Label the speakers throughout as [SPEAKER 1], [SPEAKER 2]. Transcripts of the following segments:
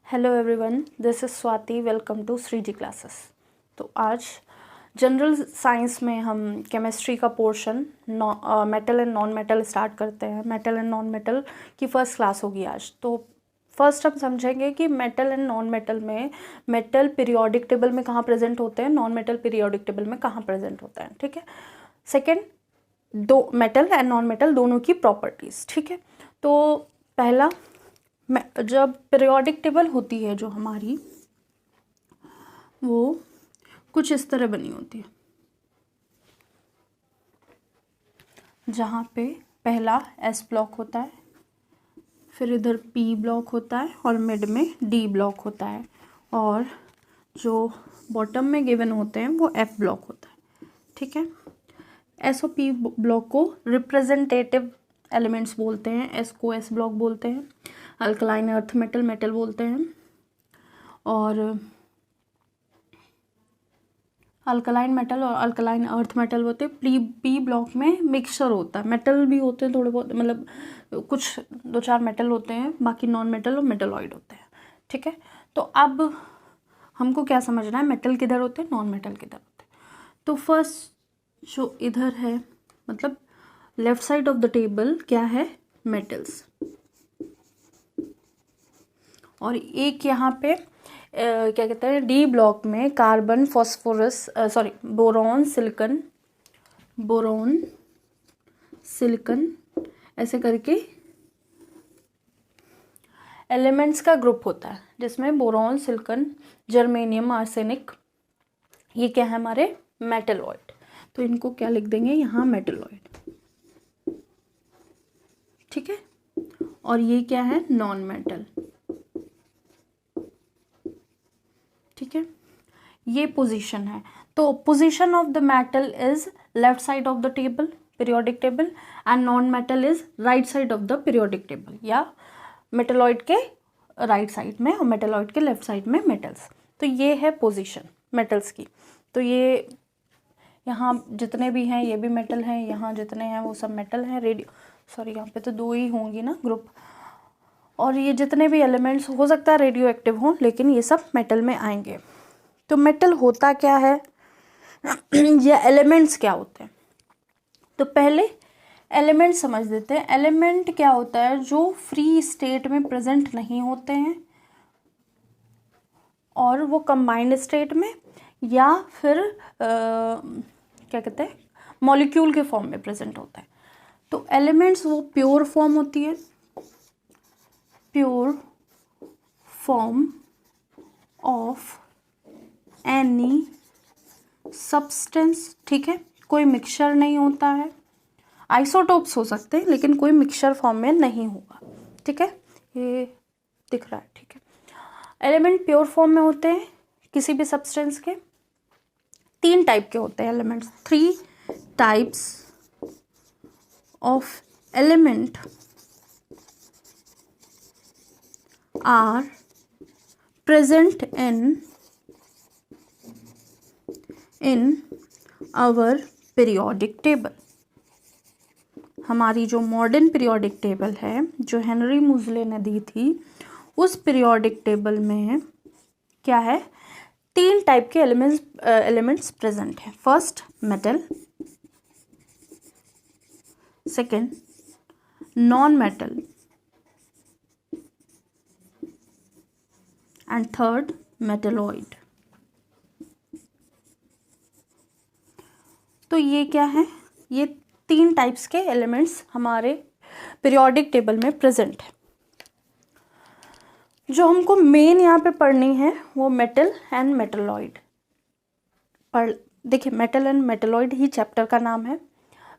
[SPEAKER 1] Hello everyone, this is Swati. Welcome to Shri ji classes. तो आज general science में हम केमिस्ट्री का portion metal and non metal start करते हैं। मेटल एंड नॉन मेटल की फर्स्ट क्लास होगी आज। तो फर्स्ट हम समझेंगे कि मेटल एंड नॉन मेटल में मेटल पीरियोडिक टेबल में कहाँ प्रेजेंट होते हैं, नॉन मेटल पीरियोडिक टेबल में कहाँ प्रेजेंट होता है। ठीक है। सेकेंड, दो मेटल एंड नॉन मेटल दोनों की प्रॉपर्टीज़। ठीक है। तो पहला, जब पीरियोडिक टेबल होती है जो हमारी, वो कुछ इस तरह बनी होती है, जहाँ पे पहला एस ब्लॉक होता है, फिर इधर पी ब्लॉक होता है और मिड में डी ब्लॉक होता है, और जो बॉटम में गिवन होते हैं वो एफ ब्लॉक होता है। ठीक है। एस और पी ब्लॉक को रिप्रेजेंटेटिव एलिमेंट्स बोलते हैं। एस को एस ब्लॉक बोलते हैं, अल्कलाइन अर्थ मेटल मेटल बोलते हैं, और अल्कलाइन मेटल और अल्कलाइन अर्थ मेटल होते हैं। पी ब्लॉक में मिक्सचर होता है, मेटल भी होते हैं थोड़े बहुत, मतलब कुछ दो चार मेटल होते हैं, बाकी नॉन मेटल और मेटलॉइड होते हैं। ठीक है। तो अब हमको क्या समझना है, मेटल किधर होते हैं, नॉन मेटल किधर होते हैं। तो फर्स्ट जो इधर है, मतलब left side of the table क्या है, मेटल्स, और एक यहाँ पे क्या कहते हैं, डी ब्लॉक में कार्बन, फॉस्फोरस, बोरॉन सिलिकॉन ऐसे करके एलिमेंट्स का ग्रुप होता है, जिसमें बोरॉन, सिलिकॉन, जर्मेनियम, आर्सेनिक, ये क्या है हमारे मेटलॉइड। तो इनको क्या लिख देंगे यहाँ, मेटलॉइड। ठीक है। और ये क्या है, नॉन मेटल। ठीक है। ये पोजीशन है। तो position of the metal is left side of the table, periodic table, and non metal is right side of the periodic table, या मेटलॉइड के राइट साइड में और मेटलॉइड के लेफ्ट साइड में मेटल्स। तो ये है पोजीशन मेटल्स की। तो ये यहाँ जितने भी हैं ये भी मेटल हैं, यहाँ जितने हैं वो सब मेटल हैं। यहाँ पे तो दो ही होंगी ना ग्रुप, और ये जितने भी एलिमेंट्स हो सकता है रेडियो एक्टिव हों, लेकिन ये सब मेटल में आएंगे। तो मेटल होता क्या है या एलिमेंट्स क्या होते हैं, तो पहले एलिमेंट समझ देते हैं। एलिमेंट क्या होता है, जो फ्री स्टेट में प्रेजेंट नहीं होते हैं और वो कंबाइंड स्टेट में या फिर क्या कहते हैं, मॉलिक्यूल के फॉर्म में प्रेजेंट होता है। तो एलिमेंट्स वो प्योर फॉर्म होती है, pure form of any substance. ठीक है। कोई मिक्सचर नहीं होता है, आइसोटोप्स हो सकते हैं लेकिन कोई मिक्सचर फॉर्म में नहीं होगा। ठीक है, ये दिख रहा है। ठीक है। एलिमेंट प्योर फॉर्म में होते हैं किसी भी सब्सटेंस के। तीन टाइप के होते हैं elements, 3 types of element are present in our periodic table. हमारी जो मॉडर्न पीरियोडिक टेबल है, जो हेनरी मुजले ने दी थी, उस पीरियोडिक टेबल में क्या है, 3 टाइप के एलिमेंट्स प्रेजेंट हैं। First metal, second non metal, and third metalloid. तो ये क्या है, ये 3 टाइप्स के एलिमेंट्स हमारे पीरियोडिक टेबल में प्रेजेंट है। जो हमको मेन यहाँ पे पढ़नी है वो मेटल एंड मेटलॉइड पढ़। देखिए, metal and metalloid he chapter का नाम है,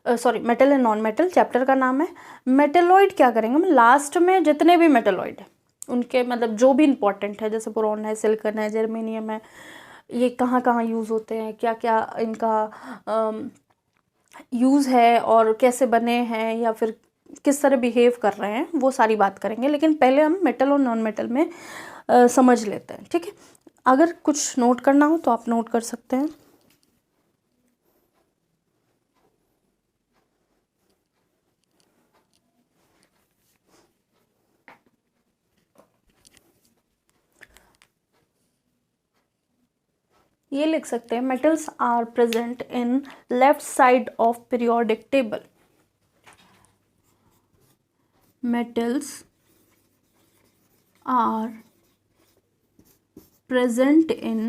[SPEAKER 1] metal and non metal chapter का नाम है। मेटलॉइड क्या करेंगे हम, लास्ट में जितने भी मेटलॉइड है उनके मतलब जो भी इंपॉर्टेंट है, जैसे बोरॉन है, सिलिकॉन है, जर्मेनियम है, ये कहाँ कहाँ यूज़ होते हैं, क्या क्या इनका यूज़ है और कैसे बने हैं या फिर किस तरह बिहेव कर रहे हैं, वो सारी बात करेंगे। लेकिन पहले हम मेटल और नॉन मेटल में समझ लेते हैं। ठीक है। अगर कुछ नोट करना हो तो आप नोट कर सकते हैं। ये लिख सकते हैं metals are present in left side of periodic table. Metals are present in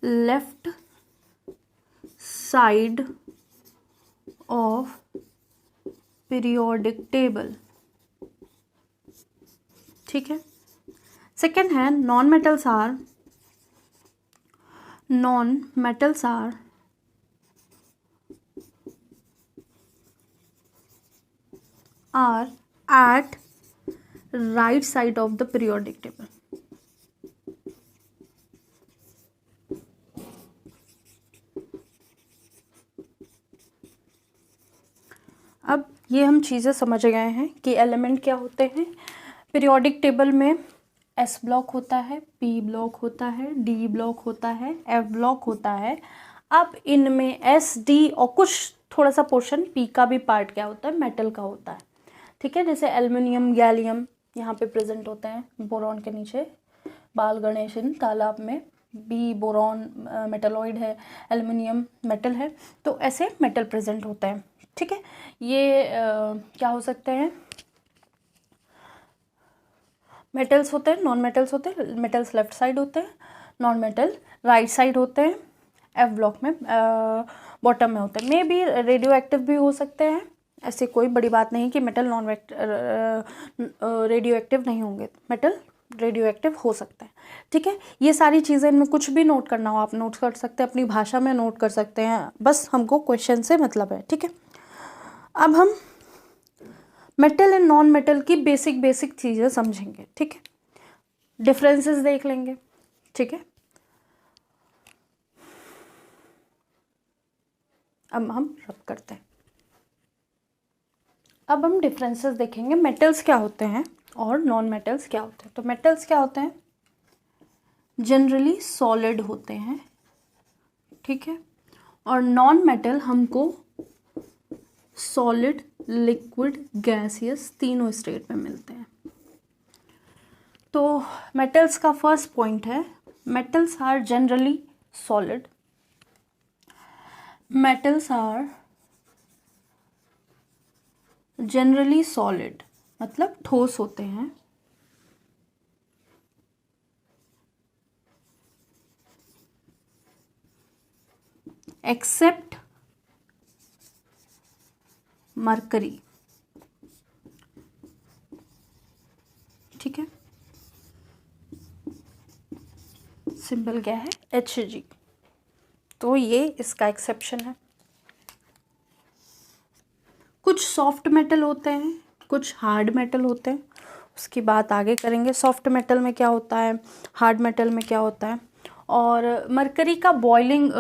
[SPEAKER 1] left side of periodic table. ठीक है। सेकेंड है non metals are at right side of the periodic table। अब ये हम चीज़ें समझ गए हैं कि एलिमेंट क्या होते हैं। पीरियोडिक टेबल में एस ब्लॉक होता है, पी ब्लॉक होता है, डी ब्लॉक होता है, एफ ब्लॉक होता है। अब इनमें एस, डी और कुछ थोड़ा सा पोर्शन पी का भी पार्ट क्या होता है, मेटल का होता है। ठीक है, जैसे एल्युमिनियम, गैलियम यहाँ पे प्रेजेंट होते हैं बोरॉन के नीचे, बाल गणेशन तालाब में। बी बोरॉन मेटलॉइड है, एल्युमिनियम मेटल है, तो ऐसे मेटल प्रेजेंट होते हैं। ठीक है, ये क्या हो सकते हैं, मेटल्स होते हैं, नॉन मेटल्स होते हैं। मेटल्स लेफ्ट साइड होते हैं, नॉन मेटल राइट साइड होते हैं, एफ ब्लॉक में बॉटम में होते हैं। मे बी रेडियो एक्टिव भी हो सकते हैं, ऐसी कोई बड़ी बात नहीं कि मेटल नॉन रेडियो एक्टिव नहीं होंगे, मेटल रेडियो एक्टिव हो सकता है। ठीक है, ये सारी चीज़ें, इनमें कुछ भी नोट करना हो आप नोट कर सकते हैं, अपनी भाषा में नोट कर सकते हैं, बस हमको क्वेश्चन से मतलब है। ठीक है, अब हम मेटल एंड नॉन मेटल की बेसिक चीज़ें समझेंगे। ठीक है, डिफरेंसेस देख लेंगे। ठीक है, अब हम रब करते हैं। अब हम डिफरेंसेस देखेंगे, मेटल्स क्या होते हैं और नॉन मेटल्स क्या होते हैं। तो मेटल्स क्या होते हैं, जनरली सॉलिड होते हैं। ठीक है, और नॉन मेटल हमको सॉलिड, लिक्विड, गैसियस तीनों स्टेट में मिलते हैं। तो मेटल्स का फर्स्ट पॉइंट है, metals are generally solid. Metals are generally solid मतलब ठोस होते हैं। Except mercury. ठीक है, सिंबल क्या है, Hg। तो ये इसका एक्सेप्शन है। कुछ सॉफ्ट मेटल होते हैं, कुछ हार्ड मेटल होते हैं, उसकी बात आगे करेंगे। सॉफ्ट मेटल में क्या होता है, हार्ड मेटल में क्या होता है। और मरकरी का बॉइलिंग,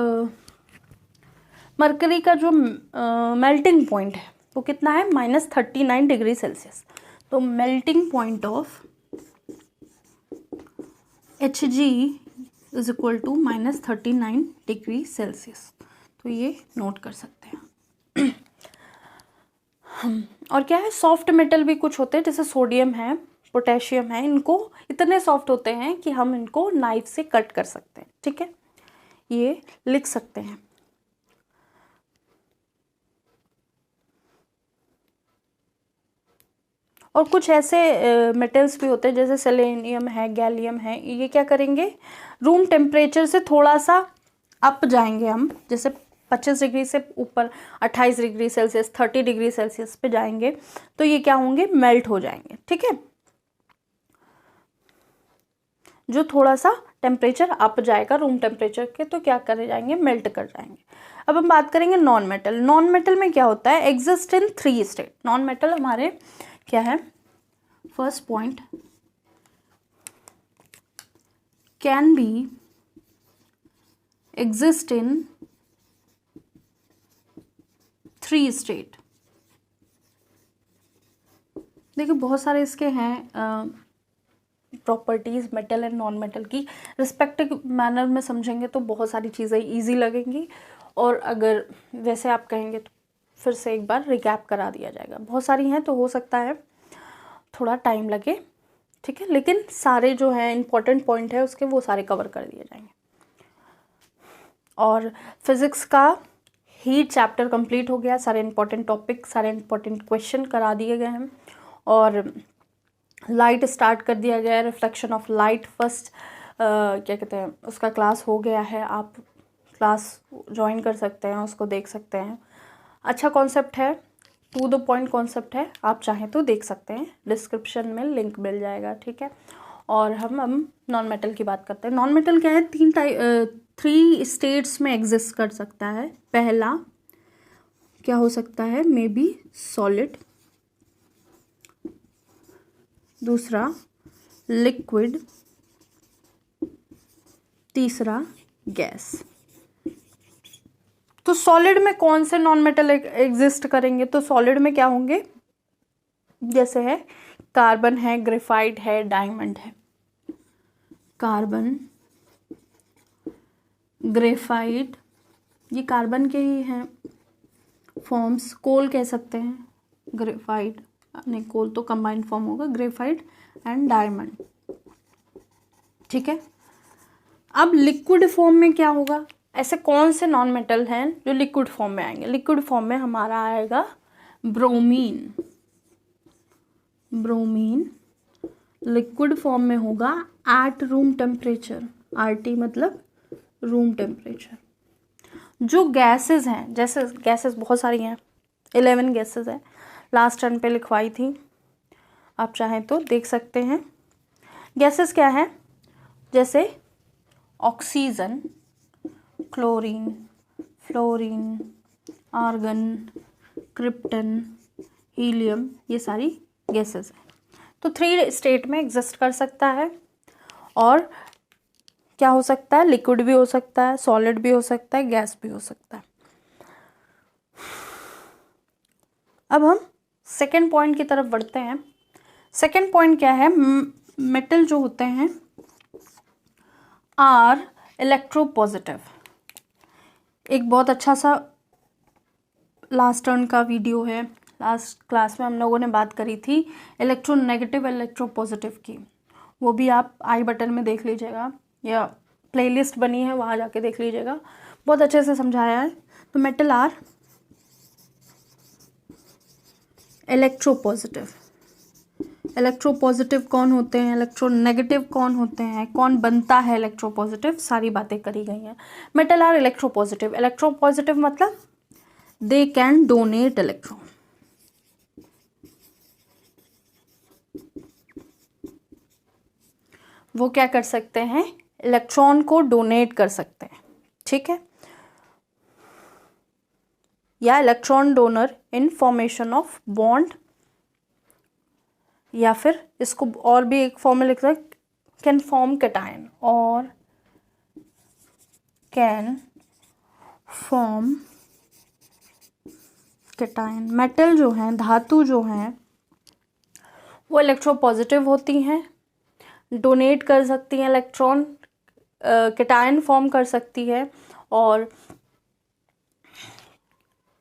[SPEAKER 1] मरकरी का जो मेल्टिंग पॉइंट है वो कितना है, -39 डिग्री सेल्सियस। तो melting point of Hg is equal to -39 degree Celsius. तो ये नोट कर सकते हैं। और क्या है, सॉफ्ट मेटल भी कुछ होते हैं, जैसे सोडियम है, पोटेशियम है, इनको इतने सॉफ्ट होते हैं कि हम इनको नाइफ से कट कर सकते हैं। ठीक है, ये लिख सकते हैं। और कुछ ऐसे मेटल्स भी होते हैं जैसे सेलेनियम है, गैलियम है, ये क्या करेंगे, रूम टेम्परेचर से थोड़ा सा अप जाएंगे हम, जैसे 25 डिग्री से ऊपर 28 डिग्री सेल्सियस 30 डिग्री सेल्सियस पे जाएंगे तो ये क्या होंगे, मेल्ट हो जाएंगे। ठीक है, जो थोड़ा सा टेम्परेचर अप जाएगा रूम टेम्परेचर के तो क्या करे जाएंगे, मेल्ट कर जाएंगे। अब हम बात करेंगे नॉन मेटल। नॉन मेटल में क्या होता है, exist in 3 state. Non metal हमारे क्या है, first point, can be exist in 3 state. देखिए बहुत सारे इसके हैं properties metal and non metal की, रिस्पेक्टिव मैनर में समझेंगे तो बहुत सारी चीज़ें इजी लगेंगी, और अगर वैसे आप कहेंगे तो फिर से एक बार रिकैप करा दिया जाएगा। बहुत सारी हैं तो हो सकता है थोड़ा टाइम लगे ठीक है, लेकिन सारे जो है इम्पोर्टेंट पॉइंट है उसके वो सारे कवर कर दिए जाएंगे। और फिज़िक्स का ही चैप्टर कंप्लीट हो गया, सारे इम्पोर्टेंट टॉपिक, सारे इम्पोर्टेंट क्वेश्चन करा दिए गए हैं। और लाइट स्टार्ट कर दिया गया है, रिफ्लेक्शन ऑफ लाइट फर्स्ट क्या कहते हैं उसका क्लास हो गया है, आप क्लास ज्वाइन कर सकते हैं, उसको देख सकते हैं। अच्छा कॉन्सेप्ट है, टू द पॉइंट कॉन्सेप्ट है, आप चाहें तो देख सकते हैं, डिस्क्रिप्शन में लिंक मिल जाएगा, ठीक है। और हम नॉन मेटल की बात करते हैं। नॉन मेटल क्या है, 3 स्टेट्स में एग्जिस्ट कर सकता है। पहला क्या हो सकता है, मे बी सॉलिड, दूसरा लिक्विड, तीसरा गैस। तो सॉलिड में कौन से नॉन मेटल एग्जिस्ट करेंगे, तो सॉलिड में क्या होंगे, जैसे है कार्बन है, ग्रेफाइट है, डायमंड है। कार्बन, ग्रेफाइट, ये कार्बन के ही हैं फॉर्म्स। कोल कह सकते हैं, ग्रेफाइट नहीं, कोल तो कंबाइंड फॉर्म होगा, ग्रेफाइट एंड डायमंड, ठीक है। अब लिक्विड फॉर्म में क्या होगा, ऐसे कौन से नॉन मेटल हैं जो लिक्विड फॉर्म में आएंगे। लिक्विड फॉर्म में हमारा आएगा ब्रोमीन। ब्रोमीन लिक्विड फॉर्म में होगा एट रूम टेम्परेचर, RT मतलब रूम टेम्परेचर। जो गैसेस हैं, जैसे गैसेस बहुत सारी हैं, 11 गैसेस हैं, लास्ट टर्न पे लिखवाई थी, आप चाहें तो देख सकते हैं। गैसेस क्या है, जैसे oxygen, chlorine, fluorine, argon, krypton, helium, ये सारी गैसेस हैं। तो 3 स्टेट में एग्जिस्ट कर सकता है। और क्या हो सकता है, लिक्विड भी हो सकता है, सॉलिड भी हो सकता है, गैस भी हो सकता है। अब हम सेकेंड पॉइंट की तरफ बढ़ते हैं। सेकेंड पॉइंट क्या है, मेटल जो होते हैं आर इलेक्ट्रोपॉजिटिव। एक बहुत अच्छा सा लास्ट टर्न का वीडियो है, लास्ट क्लास में हम लोगों ने बात करी थी इलेक्ट्रोनेगेटिव इलेक्ट्रोपॉजिटिव की, वो भी आप आई बटन में देख लीजिएगा या प्लेलिस्ट बनी है वहाँ जाके देख लीजिएगा, बहुत अच्छे से समझाया है। तो मेटल आर इलेक्ट्रोपॉजिटिव। इलेक्ट्रोपॉजिटिव कौन होते हैं, इलेक्ट्रोनेगेटिव कौन होते हैं, कौन बनता है इलेक्ट्रोपॉजिटिव, सारी बातें करी गई हैं। Metal are electropositive. इलेक्ट्रोपॉजिटिव मतलब दे कैन डोनेट इलेक्ट्रॉन। वो क्या कर सकते हैं, इलेक्ट्रॉन को डोनेट कर सकते हैं, ठीक है। या electron donor in formation of bond, या फिर इसको और भी एक फॉर्म में लिख सकते, कैन फॉर्म कैटायन और कैन फॉर्म कैटायन। मेटल जो हैं, धातु जो हैं, वो इलेक्ट्रोपॉजिटिव होती हैं, डोनेट कर सकती हैं इलेक्ट्रॉन, कैटायन फॉर्म कर सकती है, और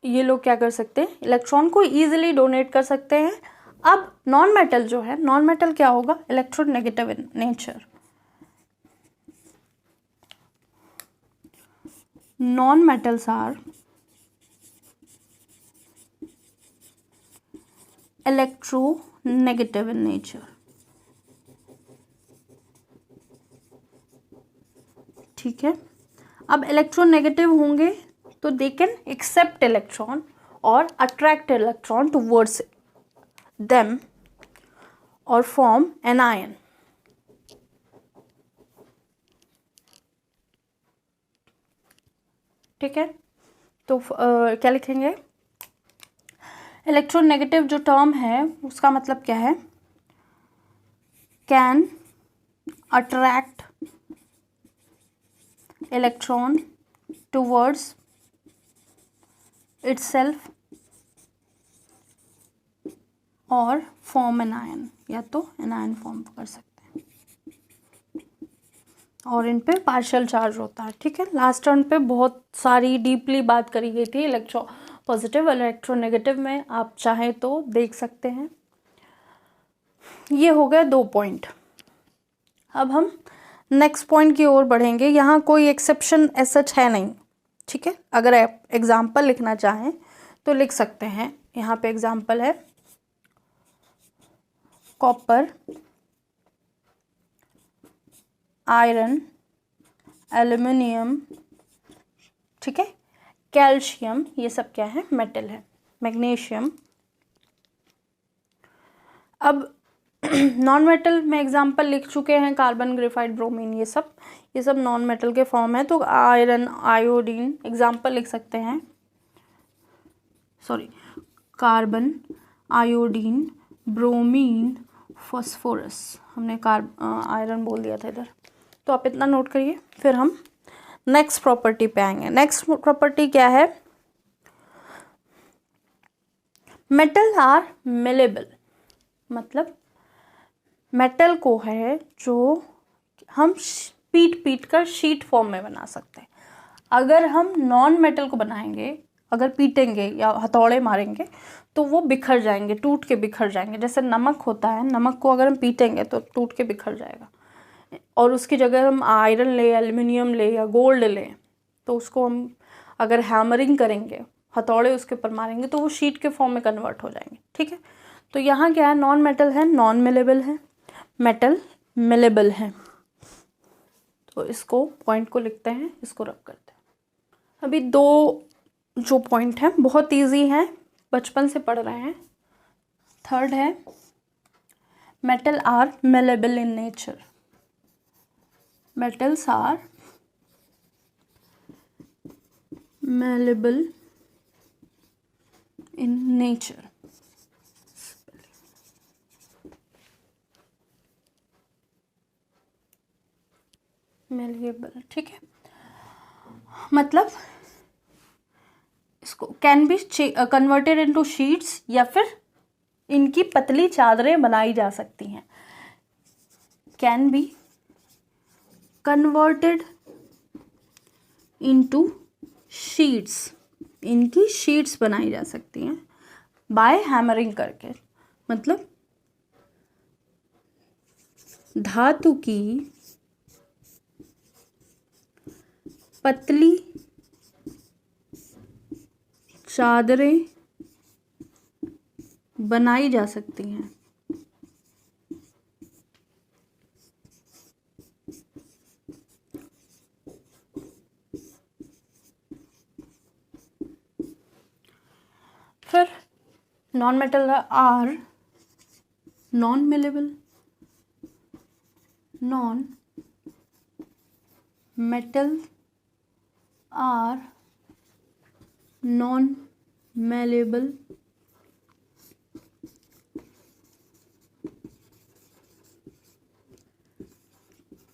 [SPEAKER 1] ये लोग क्या कर सकते हैं, इलेक्ट्रॉन को ईजिली डोनेट कर सकते हैं। अब नॉन मेटल जो है, नॉन मेटल क्या होगा, electronegative in nature. Non metals are electronegative in nature, ठीक है। अब इलेक्ट्रोनेगेटिव होंगे तो दे कैन एक्सेप्ट इलेक्ट्रॉन और अट्रैक्ट इलेक्ट्रॉन टुवर्ड्स देम और फॉर्म एन आयन। ठीक है, तो क्या लिखेंगे, इलेक्ट्रोनेगेटिव जो टर्म है उसका मतलब क्या है, can attract electron towards itself और फॉर्म एन आयन, या तो एन आयन फॉर्म कर सकते हैं, और इन पे पार्शियल चार्ज होता है, ठीक है। लास्ट टर्न पे बहुत सारी डीपली बात करी गई थी इलेक्ट्रो पॉजिटिव इलेक्ट्रोनेगेटिव में, आप चाहें तो देख सकते हैं। ये हो गए 2 पॉइंट। अब हम नेक्स्ट पॉइंट की ओर बढ़ेंगे। यहाँ कोई एक्सेप्शन ऐसा है नहीं, ठीक है। अगर आप एग्जाम्पल लिखना चाहें तो लिख सकते हैं। यहाँ पे एग्जाम्पल है कॉपर, आयरन, एल्युमिनियम, ठीक है, कैल्शियम, ये सब क्या है, मेटल है, मैग्नीशियम। अब नॉन मेटल में एग्जाम्पल लिख चुके हैं, कार्बन, ग्रेफाइट, ब्रोमीन, ये सब नॉन मेटल के फॉर्म है। तो आयरन, आयोडीन एग्जाम्पल लिख सकते हैं, sorry, carbon, iodine, bromine, phosphorus. हमने आयरन बोल दिया था इधर, तो आप इतना नोट करिए। फिर हम नेक्स्ट प्रॉपर्टी पे आएंगे। नेक्स्ट प्रॉपर्टी क्या है, मेटल आर मेलेबल, मतलब मेटल को है जो हम पीट कर शीट फॉर्म में बना सकते हैं। अगर हम नॉन मेटल को बनाएंगे, अगर पीटेंगे या हथौड़े मारेंगे तो वो बिखर जाएंगे, टूट के बिखर जाएंगे। जैसे नमक होता है, नमक को अगर हम पीटेंगे तो टूट के बिखर जाएगा, और उसकी जगह हम आयरन ले, एल्युमिनियम ले या गोल्ड ले, तो उसको हम अगर हैमरिंग करेंगे, हथौड़े उसके ऊपर मारेंगे, तो वो शीट के फॉर्म में कन्वर्ट हो जाएंगे, ठीक है। तो यहाँ क्या है, नॉन मेटल है, नॉन मेलेबल है, मेटल मेलेबल है। तो इसको पॉइंट को लिखते हैं, इसको रख करते हैं। अभी 2 जो पॉइंट हैं बहुत इजी हैं, बचपन से पढ़ रहे हैं। थर्ड है metal are malleable in nature, metals are malleable in nature। malleable, ठीक है, मतलब इसको can be converted into sheets, या फिर इनकी पतली चादरें बनाई जा सकती हैं। Can be converted into sheets, इनकी शीट्स बनाई जा सकती हैं बाय हैमरिंग करके, मतलब धातु की पतली चादरें बनाई जा सकती हैं। फिर non metal are non malleable, non metal are non malleable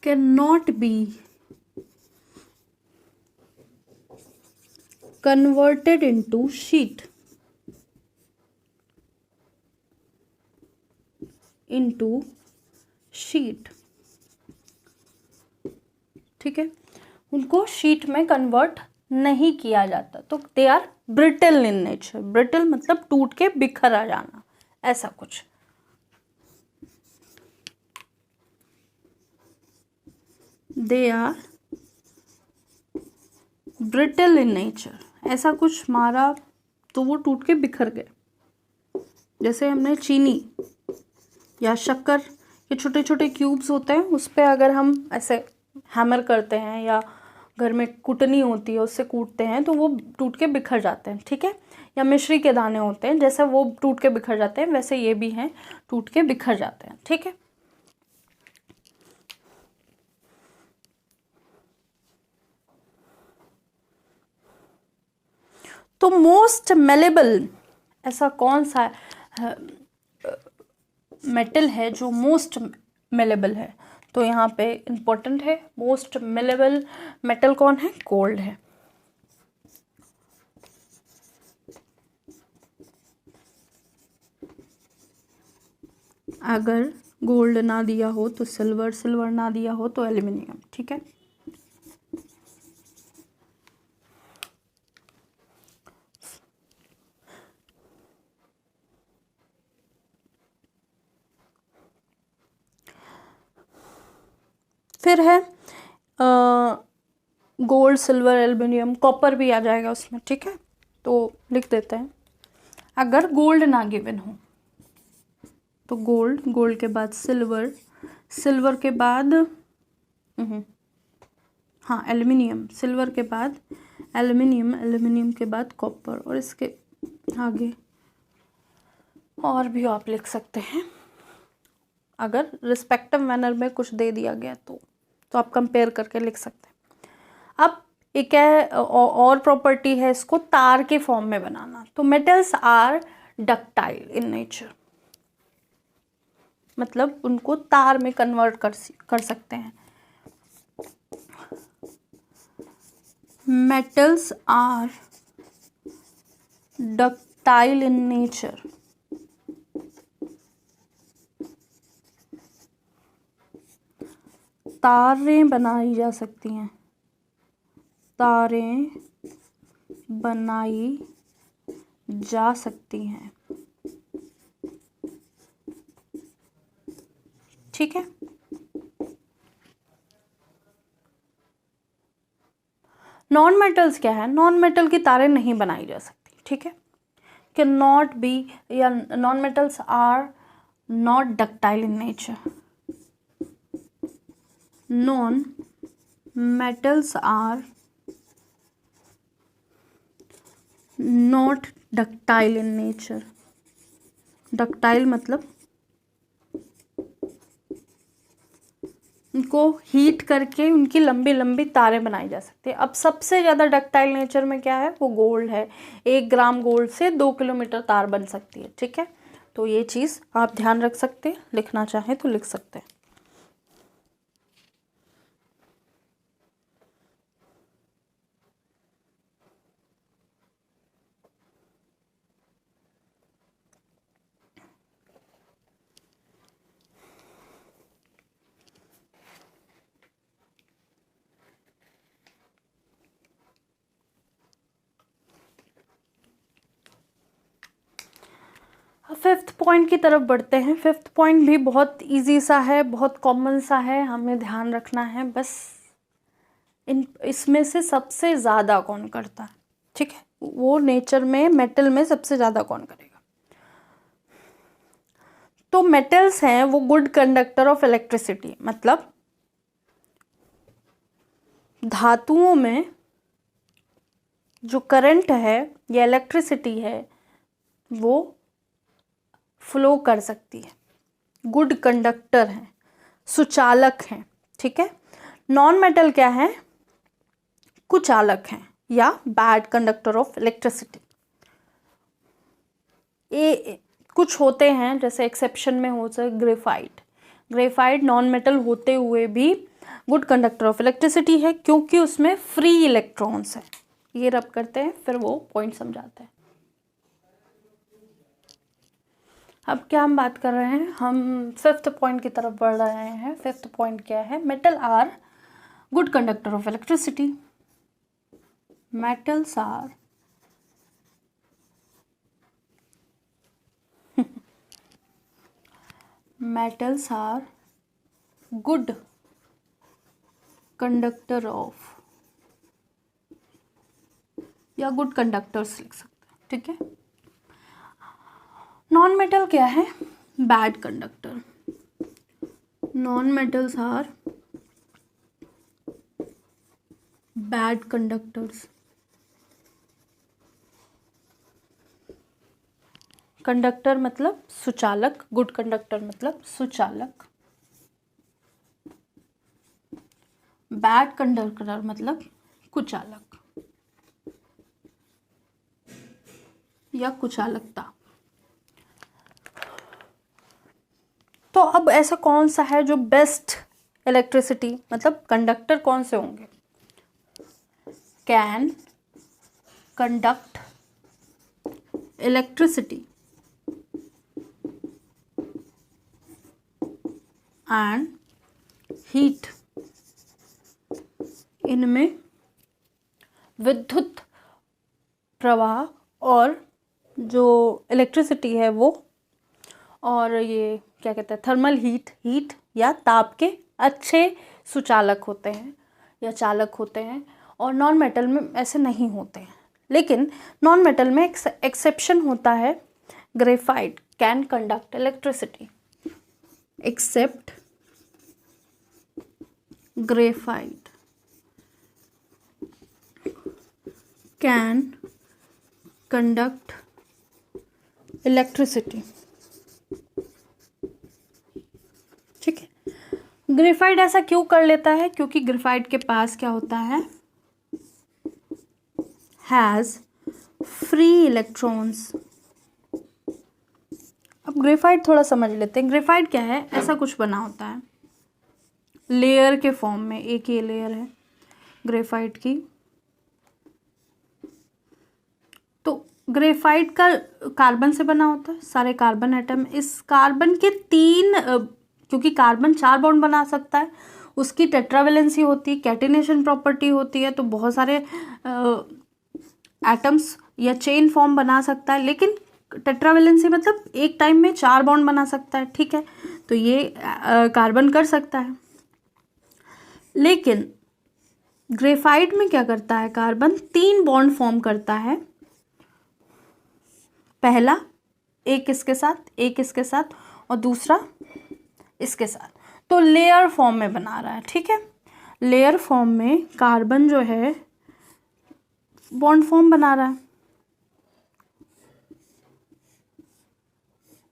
[SPEAKER 1] cannot be converted into sheet, ठीक है, उनको शीट में कन्वर्ट नहीं किया जाता। तो they are brittle in nature, brittle मतलब टूट के बिखर आ जाना, ऐसा कुछ। They are brittle in nature, ऐसा कुछ मारा तो वो टूट के बिखर गए। जैसे हमने चीनी या शक्कर के छोटे छोटे क्यूब्स होते हैं, उस पर अगर हम ऐसे हैमर करते हैं या घर में कुटनी होती है उससे कूटते हैं तो वो टूट के बिखर जाते हैं, ठीक है। या मिश्री के दाने होते हैं, जैसे वो टूट के बिखर जाते हैं वैसे ये भी हैं, टूट के बिखर जाते हैं, ठीक है। तो मोस्ट मेलेबल ऐसा कौन सा मेटल है जो मोस्ट मेलेबल है? तो यहाँ पे इंपॉर्टेंट है, मोस्ट मेलेबल मेटल कौन है? गोल्ड है। अगर गोल्ड ना दिया हो तो सिल्वर, सिल्वर ना दिया हो तो एल्यूमिनियम, ठीक है। फिर है गोल्ड, सिल्वर, एल्युमिनियम, कॉपर भी आ जाएगा उसमें, ठीक है। तो लिख देते हैं, अगर गोल्ड ना गिवन हो तो गोल्ड, गोल्ड के बाद सिल्वर, सिल्वर के बाद हाँ एल्युमिनियम, सिल्वर के बाद एल्युमिनियम, एल्युमिनियम के बाद कॉपर, और इसके आगे और भी आप लिख सकते हैं अगर रिस्पेक्टिव मैनर में कुछ दे दिया गया तो आप कंपेयर करके लिख सकते हैं। अब एक है और प्रॉपर्टी है इसको तार के फॉर्म में बनाना। तो metals are ductile in nature, मतलब उनको तार में कन्वर्ट कर सकते हैं। Metals are ductile in nature, तारें बनाई जा सकती हैं, तारें बनाई जा सकती हैं, ठीक है। नॉन मेटल्स क्या है? नॉन मेटल की तारें नहीं बनाई जा सकती, ठीक है। कैन नॉट बी, या non metals are not ductile in nature, non metals are not ductile in nature. Ductile मतलब उनको हीट करके उनकी लंबी लंबी तारें बनाई जा सकती है। अब सबसे ज़्यादा डक्टाइल नेचर में क्या है? वो गोल्ड है। 1 ग्राम गोल्ड से 2 किलोमीटर तार बन सकती है, ठीक है। तो ये चीज़ आप ध्यान रख सकते हैं, लिखना चाहें तो लिख सकते हैं। फिफ्थ पॉइंट की तरफ बढ़ते हैं। फिफ्थ पॉइंट भी बहुत इजी सा है, बहुत कॉमन सा है, हमें ध्यान रखना है बस इसमें से सबसे ज़्यादा कौन करता है, ठीक है। वो नेचर में मेटल में सबसे ज़्यादा कौन करेगा। तो मेटल्स हैं वो गुड कंडक्टर ऑफ इलेक्ट्रिसिटी, मतलब धातुओं में जो करंट है या इलेक्ट्रिसिटी है वो फ्लो कर सकती है, गुड कंडक्टर हैं, सुचालक हैं, ठीक है। नॉन मेटल क्या है? कुचालक हैं या बैड कंडक्टर ऑफ इलेक्ट्रिसिटी। ये कुछ होते हैं, जैसे एक्सेप्शन में हो सकता है ग्रेफाइट। ग्रेफाइट नॉन मेटल होते हुए भी गुड कंडक्टर ऑफ इलेक्ट्रिसिटी है क्योंकि उसमें फ्री इलेक्ट्रॉन्स है। ये रब करते हैं फिर वो पॉइंट समझाते हैं। अब क्या हम बात कर रहे हैं? हम फिफ्थ पॉइंट की तरफ बढ़ रहे हैं। फिफ्थ पॉइंट क्या है? Metal are good conductor of electricity. Metals are metals are good conductor of, या गुड कंडक्टर्स लिख सकते हैं, ठीक है। नॉन मेटल क्या है? Bad conductor. Non metals are bad conductors. Conductor मतलब सुचालक, गुड कंडक्टर मतलब सुचालक। बैड कंडक्टर मतलब कुचालक या कुचालकता। तो अब ऐसा कौन सा है जो बेस्ट इलेक्ट्रिसिटी, मतलब कंडक्टर कौन से होंगे? Can conduct electricity and heat. इनमें विद्युत प्रवाह और जो इलेक्ट्रिसिटी है वो, और ये क्या कहते हैं, थर्मल हीट, हीट या ताप के अच्छे सुचालक होते हैं या चालक होते हैं, और नॉन मेटल में ऐसे नहीं होते हैं। लेकिन नॉन मेटल में एक एक्सेप्शन होता है, graphite can conduct electricity, except graphite can conduct electricity. ठीक है, ग्रेफाइट ऐसा क्यों कर लेता है? क्योंकि ग्रेफाइट के पास क्या होता है, हैज फ्री इलेक्ट्रॉन्स। अब ग्रेफाइट थोड़ा समझ लेते हैं। ग्रेफाइट क्या है? ऐसा कुछ बना होता है लेयर के फॉर्म में, एक ये लेयर है ग्रेफाइट की। तो ग्रेफाइट का कार्बन से बना होता है, सारे कार्बन एटम। इस कार्बन के क्योंकि कार्बन 4 बॉन्ड बना सकता है, उसकी टेट्रावेलेंसी होती है, कैटिनेशन प्रॉपर्टी होती है, तो बहुत सारे एटम्स या चेन फॉर्म बना सकता है। लेकिन टेट्रावेलेंसी मतलब एक टाइम में 4 बॉन्ड बना सकता है। ठीक है, तो ये कार्बन कर सकता है। लेकिन ग्रेफाइट में क्या करता है, कार्बन 3 बॉन्ड फॉर्म करता है। पहला एक इसके साथ, एक इसके साथ, और दूसरा इसके साथ, तो लेयर फॉर्म में बना रहा है। ठीक है, लेयर फॉर्म में कार्बन जो है बॉन्ड फॉर्म बना रहा है।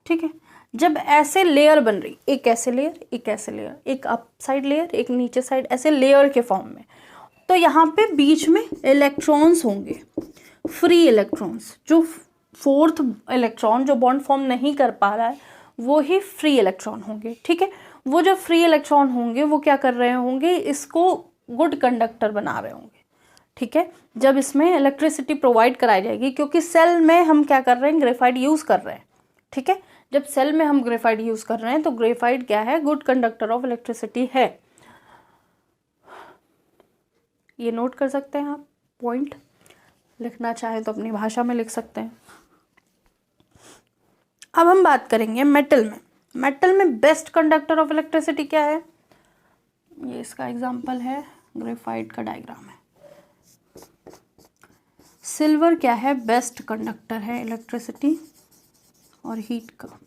[SPEAKER 1] ठीक है, जब ऐसे लेयर बन रही, एक ऐसे लेयर, एक ऐसे लेयर, एक अप साइड लेयर, एक नीचे साइड, ऐसे लेयर के फॉर्म में, तो यहाँ पे बीच में इलेक्ट्रॉन्स होंगे, फ्री इलेक्ट्रॉन्स। जो फोर्थ इलेक्ट्रॉन जो बॉन्ड फॉर्म नहीं कर पा रहा है वो ही फ्री इलेक्ट्रॉन होंगे। ठीक है, वो जो फ्री इलेक्ट्रॉन होंगे वो क्या कर रहे होंगे, इसको गुड कंडक्टर बना रहे होंगे। ठीक है, जब इसमें इलेक्ट्रिसिटी प्रोवाइड कराई जाएगी, क्योंकि सेल में हम क्या कर रहे हैं, ग्रेफाइट यूज़ कर रहे हैं। ठीक है, जब सेल में हम ग्रेफाइट यूज़ कर रहे हैं तो ग्रेफाइट क्या है, गुड कंडक्टर ऑफ इलेक्ट्रिसिटी है। ये नोट कर सकते हैं आप, पॉइंट लिखना चाहें तो अपनी भाषा में लिख सकते हैं। अब हम बात करेंगे मेटल में। मेटल में बेस्ट कंडक्टर ऑफ इलेक्ट्रिसिटी क्या है, ये इसका एग्जांपल है, ग्रेफाइट का डायग्राम है। सिल्वर क्या है, बेस्ट कंडक्टर है इलेक्ट्रिसिटी और हीट का,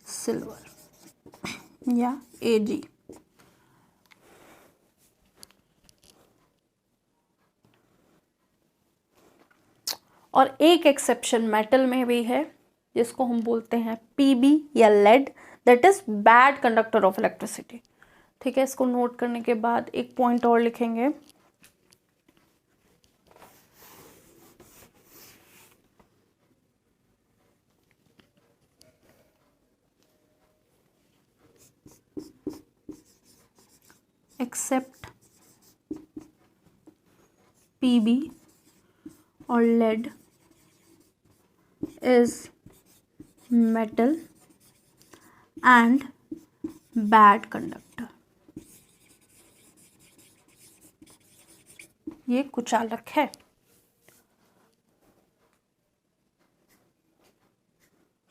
[SPEAKER 1] सिल्वर या Ag। और एक एक्सेप्शन मेटल में भी है जिसको हम बोलते हैं Pb या lead, that is bad conductor of electricity. ठीक है, इसको नोट करने के बाद एक पॉइंट और लिखेंगे, एक्सेप्ट Pb और lead is metal and bad conductor। ये कुचालक है।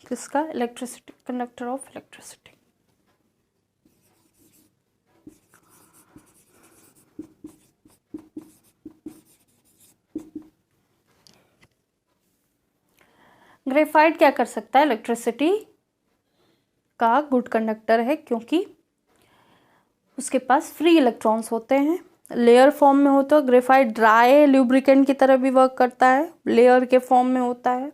[SPEAKER 1] किसका, electricity, conductor of electricity. Graphite क्या कर सकता है, इलेक्ट्रिसिटी का गुड कंडक्टर है, क्योंकि उसके पास फ्री इलेक्ट्रॉन्स होते हैं, लेयर फॉर्म में होता है। ग्रेफाइट ड्राई ल्यूब्रिकेंट की तरह भी वर्क करता है, लेयर के फॉर्म में होता है।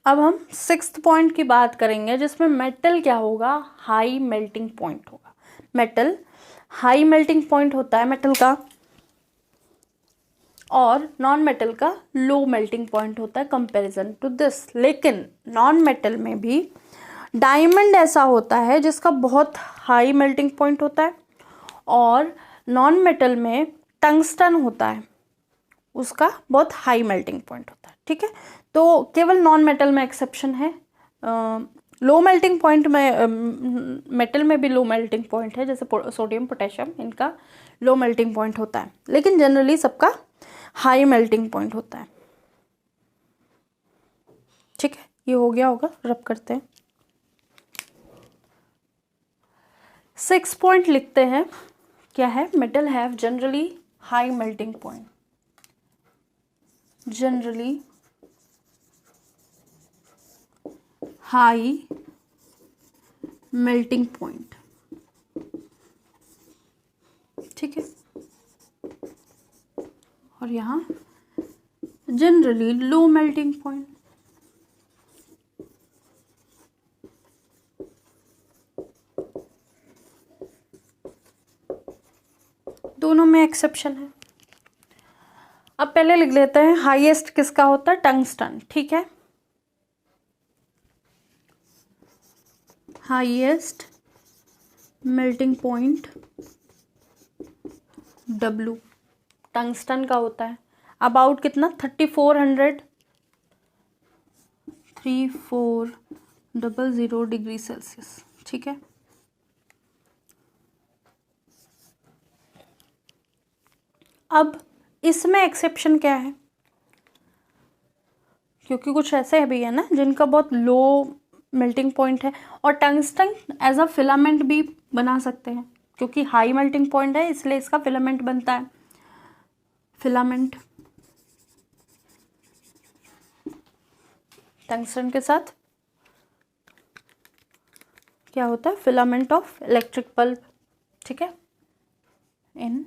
[SPEAKER 1] अब हम 6th पॉइंट की बात करेंगे, जिसमें मेटल क्या होगा, हाई मेल्टिंग पॉइंट होगा। मेटल हाई मेल्टिंग पॉइंट होता है मेटल का, और नॉन मेटल का लो मेल्टिंग पॉइंट होता है कंपैरिजन टू दिस। लेकिन नॉन मेटल में भी डायमंड ऐसा होता है जिसका बहुत हाई मेल्टिंग पॉइंट होता है, और नॉन मेटल में टंगस्टन होता है, उसका बहुत हाई मेल्टिंग पॉइंट होता है। ठीक है, तो केवल नॉन मेटल में एक्सेप्शन है। लो मेल्टिंग पॉइंट में मेटल में भी लो मेल्टिंग पॉइंट है, जैसे सोडियम पोटेशियम, इनका लो मेल्टिंग पॉइंट होता है, लेकिन जनरली सबका हाई मेल्टिंग पॉइंट होता है। ये हो गया होगा, रब करते हैं। 6 पॉइंट लिखते हैं, क्या है? Metal have generally high melting point, generally high melting point, ठीक है। और यहाँ जनरली लो मेल्टिंग पॉइंट। दोनों में एक्सेप्शन है। अब पहले लिख लेते हैं हाईएस्ट किसका होता है? टंगस्टन, ठीक है। Highest melting point W tungsten का होता है अबाउट कितना? 3400 डिग्री सेल्सियस, ठीक है। अब इसमें एक्सेप्शन क्या है? क्योंकि कुछ ऐसे भी है ना जिनका बहुत लो मेल्टिंग पॉइंट है, और टंगस्टन एज अ फिलामेंट भी बना सकते हैं, क्योंकि हाई मेल्टिंग पॉइंट है इसलिए इसका फिलामेंट बनता है। फिलामेंट टंगस्टन के साथ क्या होता है? फिलामेंट ऑफ इलेक्ट्रिक बल्ब, ठीक है, इन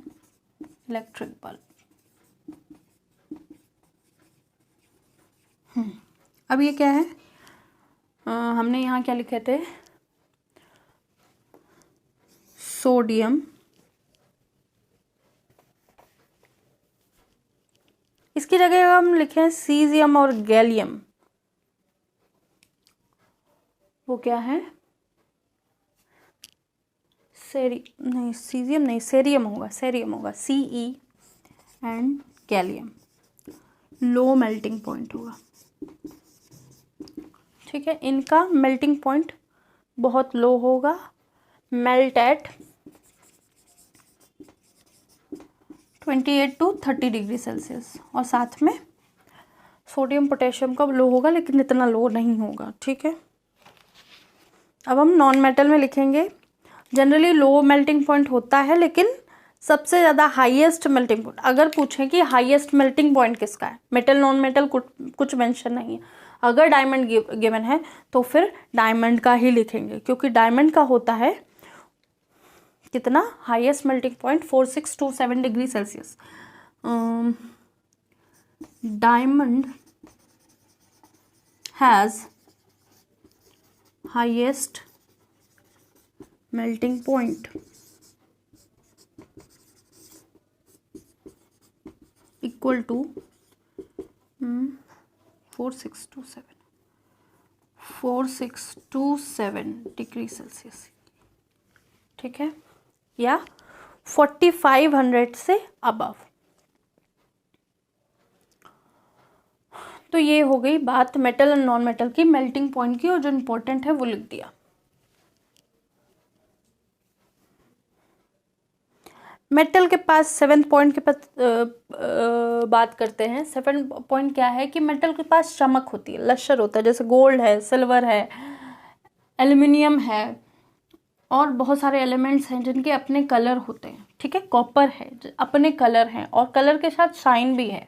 [SPEAKER 1] इलेक्ट्रिक बल्ब। अब ये क्या है? हमने यहाँ क्या लिखे थे? सोडियम, इसकी जगह हम लिखे सीजियम और गैलियम। वो क्या है? नहीं सीजियम नहीं, सेरियम होगा, सेरियम होगा, Ce and gallium. Low melting point होगा, ठीक है। इनका मेल्टिंग पॉइंट बहुत लो होगा, melt eight 28 to 30 degree Celsius. और साथ में सोडियम पोटेशियम का लो होगा, लेकिन इतना लो नहीं होगा, ठीक है। अब हम नॉन मेटल में लिखेंगे, जनरली लो मेल्टिंग पॉइंट होता है, लेकिन सबसे ज़्यादा हाईएस्ट मेल्टिंग पॉइंट, अगर पूछें कि हाईएस्ट मेल्टिंग पॉइंट किसका है, मेटल नॉन मेटल कुछ मेंशन नहीं है। अगर डायमंड गिवन है तो फिर डायमंड का ही लिखेंगे, क्योंकि डायमंड का होता है कितना? Highest melting point 4627 degree Celsius. Diamond has highest melting point equal to 4627 degree Celsius, ठीक है, या 4500 से अबव। तो ये हो गई बात मेटल और नॉन मेटल की मेल्टिंग पॉइंट की, और जो इम्पोर्टेंट है वो लिख दिया। मेटल के पास 7 पॉइंट के पास बात करते हैं। 7 पॉइंट क्या है कि मेटल के पास चमक होती है, लश्कर होता है, जैसे गोल्ड है, सिल्वर है, एल्युमिनियम है, और बहुत सारे एलिमेंट्स हैं जिनके अपने कलर होते हैं, ठीक है। कॉपर है, अपने कलर हैं, और कलर के साथ शाइन भी है।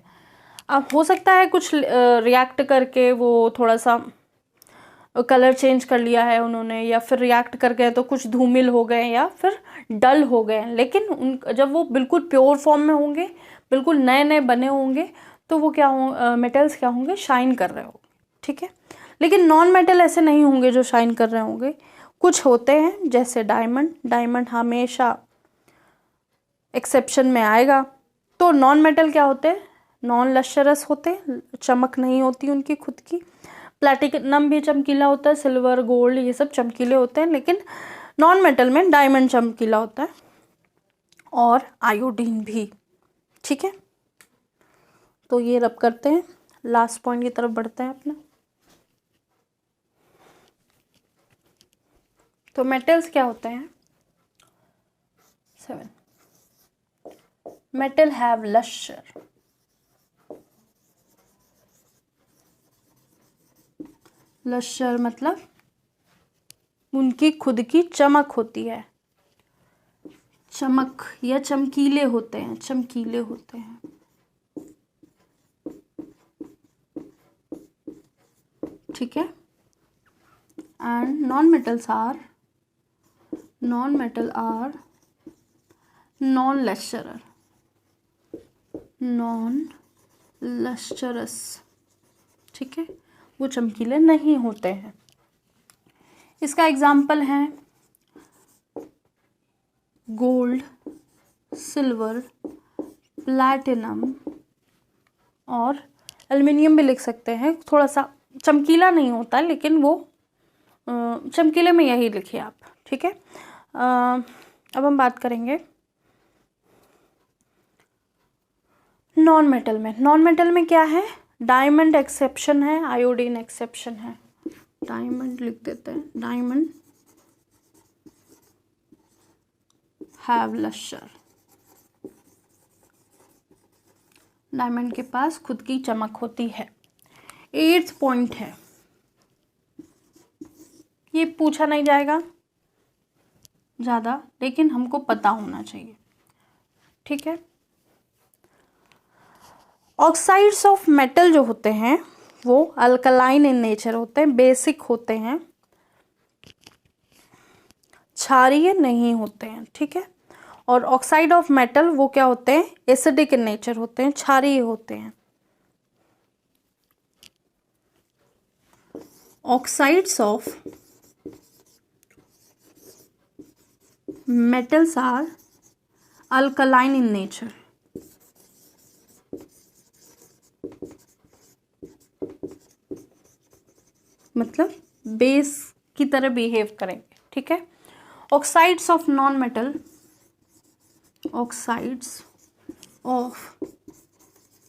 [SPEAKER 1] अब हो सकता है कुछ रिएक्ट करके वो थोड़ा सा कलर चेंज कर लिया है उन्होंने, या फिर रिएक्ट कर गए तो कुछ धूमिल हो गए या फिर डल हो गए, लेकिन जब वो बिल्कुल प्योर फॉर्म में होंगे, बिल्कुल नए नए बने होंगे, तो वो क्या हो, मेटल्स क्या होंगे? शाइन कर रहे होंगे, ठीक है। लेकिन नॉन मेटल ऐसे नहीं होंगे जो शाइन कर रहे होंगे। कुछ होते हैं जैसे डायमंड, डायमंड हमेशा एक्सेप्शन में आएगा। तो नॉन मेटल क्या होते हैं? नॉन लश्करस होते, चमक नहीं होती उनकी खुद की। प्लैटिनम भी चमकीला होता है, सिल्वर, गोल्ड, ये सब चमकीले होते हैं, लेकिन नॉन मेटल में डायमंड चमकीला होता है, और आयोडीन भी, ठीक है। तो ये रब करते हैं, लास्ट पॉइंट की तरफ बढ़ते हैं अपना। तो मेटल्स क्या होते हैं? 7 मेटल हैव लश्यर मतलब उनकी खुद की चमक होती है, चमक या चमकीले होते हैं, चमकीले होते हैं। ठीक है। And non metal are non lustrous, non lustrous. ठीक है, वो चमकीले नहीं होते हैं। इसका एग्जाम्पल है गोल्ड, सिल्वर, प्लैटिनम और एल्युमिनियम भी लिख सकते हैं। थोड़ा सा चमकीला नहीं होता लेकिन वो चमकीले में यही लिखिए आप। ठीक है। अब हम बात करेंगे नॉन मेटल में। नॉन मेटल में क्या है? डायमंड एक्सेप्शन है, आयोडीन एक्सेप्शन है। डायमंड लिख देते हैं, डायमंड हैव लश्यर, डायमंड के पास खुद की चमक होती है। 8th पॉइंट है, ये पूछा नहीं जाएगा ज़्यादा लेकिन हमको पता होना चाहिए। ठीक है। ऑक्साइड्स ऑफ मेटल जो होते हैं वो अल्कलाइन इन नेचर होते हैं, बेसिक होते हैं, क्षारीय नहीं होते हैं। ठीक है। और ऑक्साइड ऑफ मेटल वो क्या होते हैं? एसिडिक इन नेचर होते हैं, क्षारीय होते हैं। Oxides of metals are alkaline in nature, मतलब बेस की तरह बिहेव करेंगे। ठीक है। Oxides of non metal, oxides of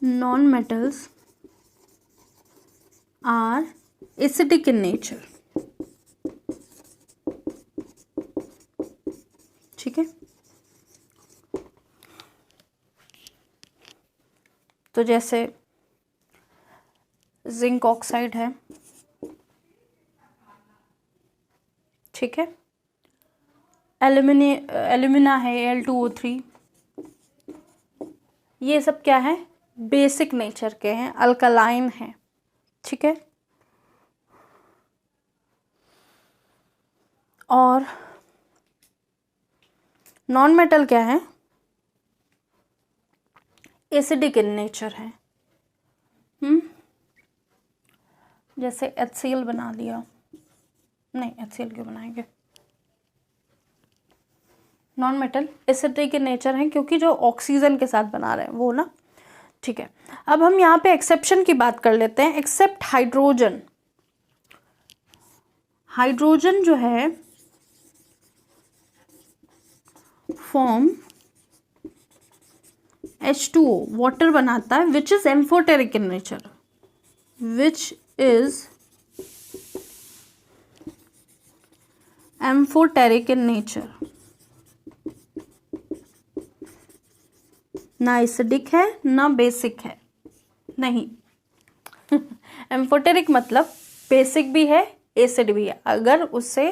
[SPEAKER 1] non metals are acidic in nature. ठीक है। तो जैसे जिंक ऑक्साइड है, ठीक है, एल्यूमिना है, Al2O3, ये सब क्या है? बेसिक नेचर के हैं, अल्कलाइन हैं। ठीक है। और नॉन मेटल क्या है? एसिडिक इन नेचर है। जैसे HCl बना दिया, नहीं HCl क्यों बनाएंगे? Non metal acidic in nature है क्योंकि जो ऑक्सीजन के साथ बना रहे हैं वो ना। ठीक है। अब हम यहाँ पे एक्सेप्शन की बात कर लेते हैं। एक्सेप्ट हाइड्रोजन, हाइड्रोजन जो है फॉर्म H2O वाटर बनाता है, which is amphoteric in nature, which is amphoteric in nature. ना एसिडिक है ना बेसिक है, नहीं एम्फोटेरिक मतलब बेसिक भी है एसिड भी है। अगर उससे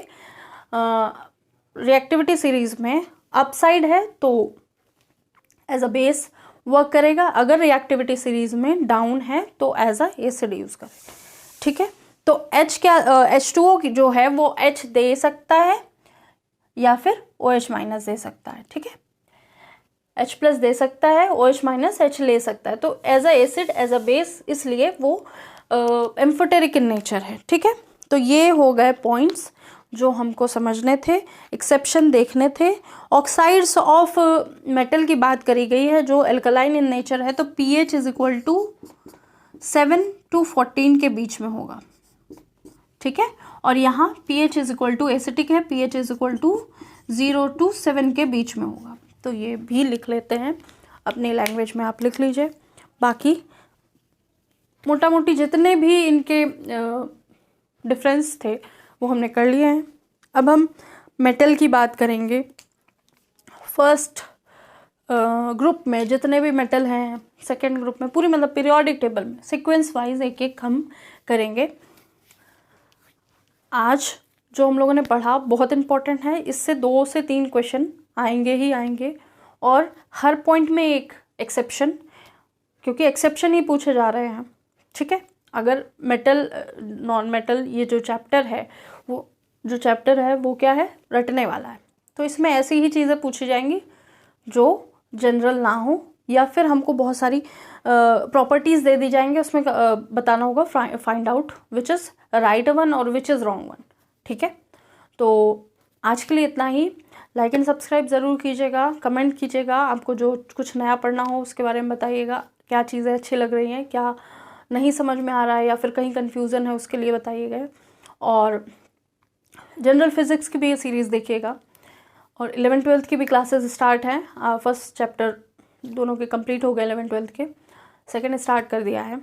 [SPEAKER 1] रिएक्टिविटी सीरीज में अपसाइड है तो एज अ बेस वर्क करेगा, अगर रिएक्टिविटी सीरीज में डाउन है तो एज अ एसिड यूज करेगा। ठीक है। तो H क्या H2O की जो है वो H दे सकता है या फिर OH माइनस दे सकता है। ठीक है। H प्लस दे सकता है, OH माइनस H ले सकता है। तो as a acid as a base इसलिए वो एम्फोटेरिक इन नेचर है। ठीक है। तो ये हो गए पॉइंट्स जो हमको समझने थे, एक्सेप्शन देखने थे। ऑक्साइड्स ऑफ मेटल की बात करी गई है जो एल्कलाइन इन नेचर है, तो pH is equal to 7 to 14 के बीच में होगा। ठीक है। और यहाँ pH is equal to acidic है, pH is equal to 0 to 7 के बीच में होगा। तो ये भी लिख लेते हैं, अपनी लैंग्वेज में आप लिख लीजिए। बाकी मोटा मोटी जितने भी इनके डिफरेंस थे वो हमने कर लिए हैं। अब हम मेटल की बात करेंगे। फर्स्ट ग्रुप में जितने भी मेटल हैं, सेकेंड ग्रुप में पूरी मतलब पीरियोडिक टेबल में सीक्वेंस वाइज एक एक हम करेंगे। आज जो हम लोगों ने पढ़ा बहुत इम्पोर्टेंट है, इससे 2 से 3 क्वेश्चन आएंगे ही आएंगे, और हर पॉइंट में एक एक्सेप्शन, क्योंकि एक्सेप्शन ही पूछे जा रहे हैं, ठीक है। अगर मेटल नॉन मेटल ये जो चैप्टर है वो क्या है, रटने वाला है, तो इसमें ऐसी ही चीज़ें पूछी जाएंगी जो जनरल ना हो, या फिर हमको बहुत सारी प्रॉपर्टीज़ दे दी जाएंगे, उसमें बताना होगा find out which is right one और विच इज़ रॉन्ग वन, ठीक है। तो आज के लिए इतना ही। लाइक एंड सब्सक्राइब ज़रूर कीजिएगा, कमेंट कीजिएगा, आपको जो कुछ नया पढ़ना हो उसके बारे में बताइएगा, क्या चीज़ें अच्छी लग रही हैं, क्या नहीं समझ में आ रहा है, या फिर कहीं कन्फ्यूज़न है उसके लिए बताइएगा। और जनरल फिज़िक्स की भी ये सीरीज़ देखिएगा, और 11th-12th की भी क्लासेस स्टार्ट हैं। फर्स्ट चैप्टर दोनों के कंप्लीट हो गए, 11th-12th के, सेकंड स्टार्ट कर दिया है।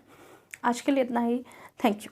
[SPEAKER 1] आज के लिए इतना ही, थैंक यू।